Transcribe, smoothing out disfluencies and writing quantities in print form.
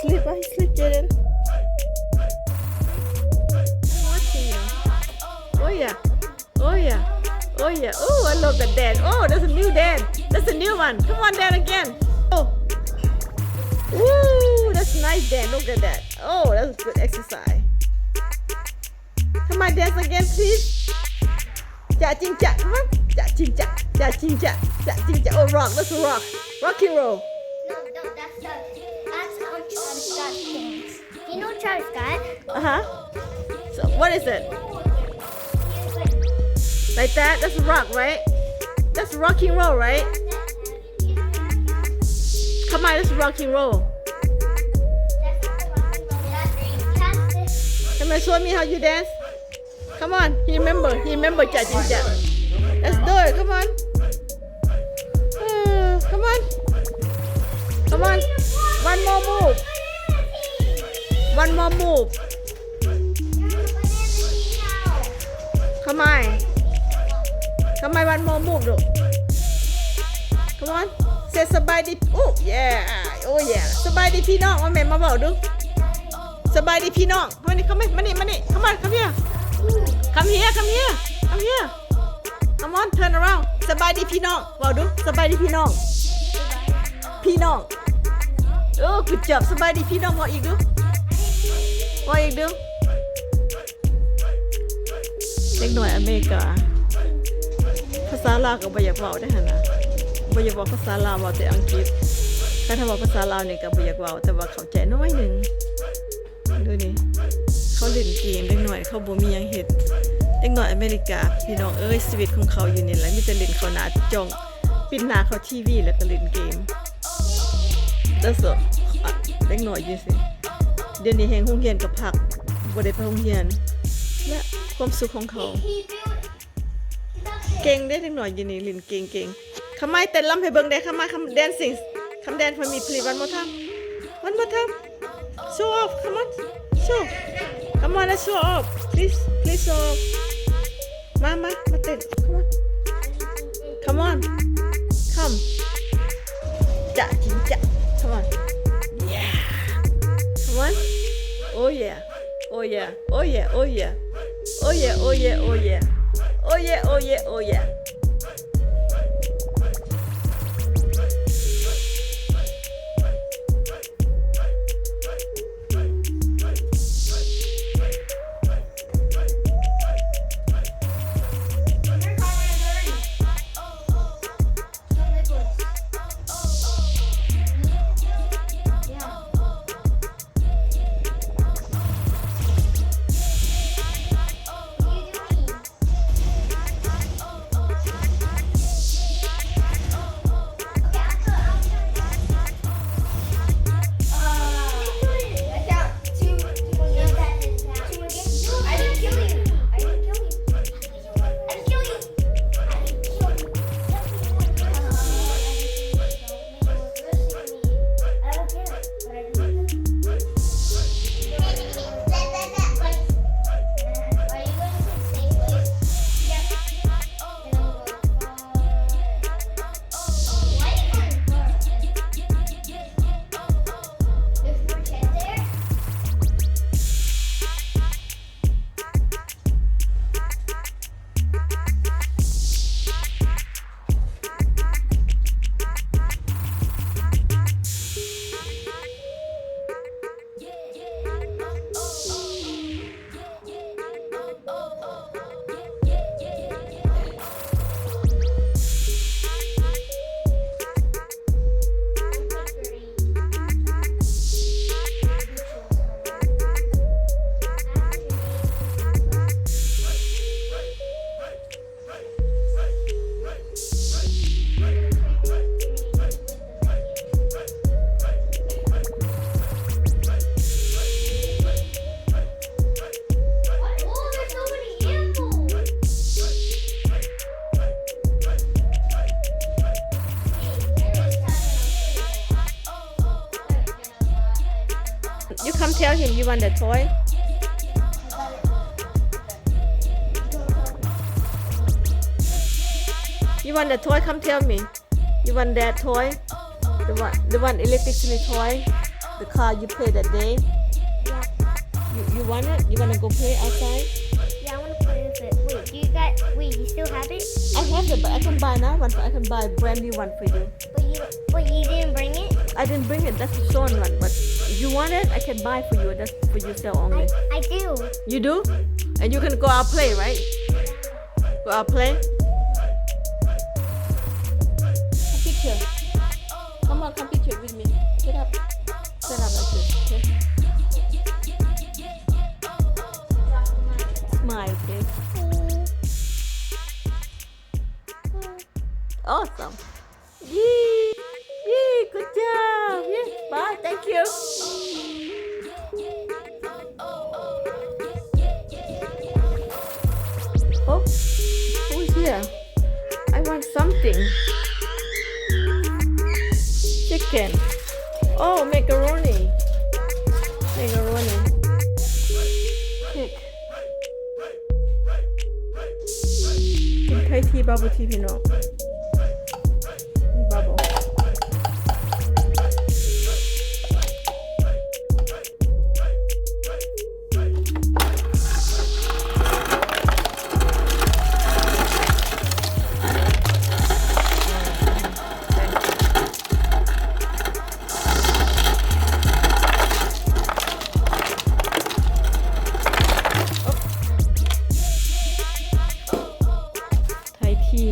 sleep? Why he sleep, Jaden? I'm watching you. Oh yeah. Oh yeah. Oh yeah. Oh, I love that Dan. Oh, that's a new Dan. That's a new one. Come on, Dan again. Oh. Woo, that's nice, Dan. Look at that. Oh, that's good exercise. Come on, dance again, please. Ja ching ja. Come on. Ja ching ja. Ja ching ja. Ja ching ja. Oh, rock. Let's rock. Rock and roll. No, that's how Travis Scott sings. You know Travis Scott? Uh-huh. So, what is it? Like that? That's rock, right? That's rock and roll, right? Come on, let's rock and roll. Come on, show me how you dance. Come on, he remember, ja ching ja. Let's do it, come on. Come on. Come on. One more move. One more move. Come on. Come on, one more move, look. Come on. Say สบายดี Oh yeah. Oh yeah. สบายดีพี่น้องมาแม่มาบอกดู สบายดีพี่น้องมานี่come on,มานี่ Come on, come here. Come here, come here. Come here. Come on, turn around. สบายดีพี่น้องบอกดู สบายดีพี่น้อง พี่น้องgood job สบายดีพี่น้องบอกอีกดูบอกอีกดูเด็กหน่อยอเมริกาภาษาลาวก็บ่อยากเว้าได้หั่นน่ะบ่อยากเว้าภาษาลาวเว้าแต่อังกฤษแต่ถ้าเว้าภาษาลาวนี่ก็บ่อยากเว้าแต่ว่าเข้าใจน้อยหนึงดูนี่เขาเล่นเกมเด็กหน่อยเขาบ่มีหยังเฮ็ดเด็กหน่อยอเมริกาพี่น้องเอ้ยชีวิตของเขาอยู่นี่แหละมีแต่เล่นเข้าหน้าจ้องปิดหน้าเข้าทีวีแล้วก็เล่นเกมแล้วสดเด็กหน่อยอยู่สิเดี๋ยวนี้แฮงโรงเรียนกับพักบ่ได้ไปโรงเรียนและความสุขของเขาเก่งได้เด็กหน่อยอยู่นี่เล่นเก่งๆทำไมเต้นรำให้เบิ่งได้คำแดนซิ่งคำแดน for me please one more time one more time show off come on show come on let's show off please show off มาเต้น come on come ja ching ja come on yeah come on oh yeah oh yeah oh yeah oh yeah oh yeah oh yeah oh yeah oh yeah oh yeah oh yeah You come tell him you want the toy. You want the toy? Come tell me. You want that toy? The one electricity toy? The car you play that day. Yeah. You want it? You wanna go play outside? Yeah, I want to play with it. Wait, you still have it? I have it, but I can buy another one. I can buy a brand new one for you. But you didn't bring it? I didn't bring it. That's the stolen one. But if you want it, I can buy for you. That's for yourself only. I do. You do? And you can go out play, right? Go out play. Come picture. Come on, come picture with me. Get up. Stand up like this. Okay? Smile, okay? Awesome. Yee! Yee! Good job! Yeah. Bye. Thank you. Oh, who's here? I want something. Chicken. Oh, macaroni. Macaroni. Cake. กินไทยทีบับเบิ้ลทีพี่น้องนี่บับเบิ้ลไทยที